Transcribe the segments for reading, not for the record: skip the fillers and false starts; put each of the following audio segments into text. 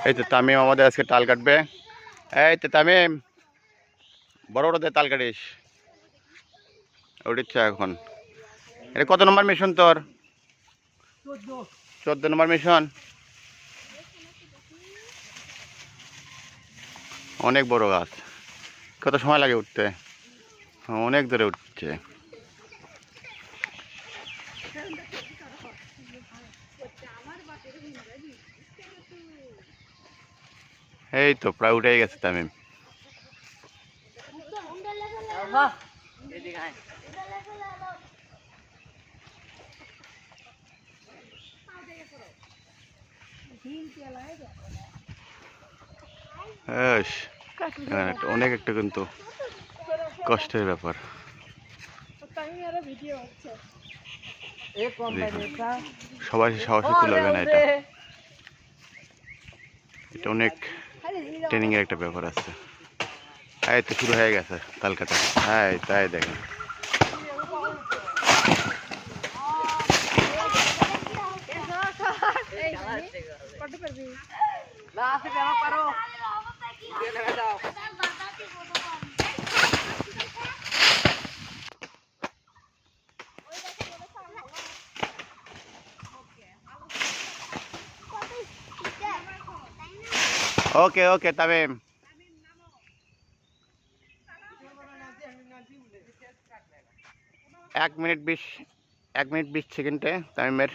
এই তো তামিম আমাদের আজকে তাল কাটবে। এই তো তামিম, বড় বড় তাল কাটিস উঠিচ্ছে এখন। এটা কত নম্বর মিশন তোর? 14 নম্বর মিশন। অনেক বড় গাছ, কত সময় লাগে উঠতে? অনেক দূরে উঠছে। এই তো প্রায় উঠে গেছে তামিম। অনেক একটা কিন্তু কষ্টের ব্যাপার। সবাই সাহসে তুলবে না, এটা অনেক ট্রেনিং এর একটা ব্যাপার আছে। এই তো শুরু হয়ে গেছে তাল কাটা। হ্যাঁ তাই দেখেন। ওকে ওকে তামিম, 1 মিনিট 20 সেকেন্ডে তামিমের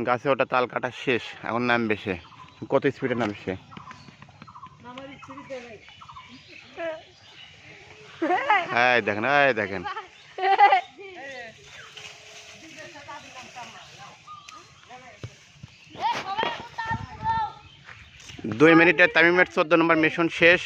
গাছে ওটা তাল কাটা শেষ। এখন নামবে সে। কত স্পিডে নামছে? হ্যাঁ দেখেন, এই দেখেন। 2 মিনিটে তামিমের 14 নম্বর মিশন শেষ।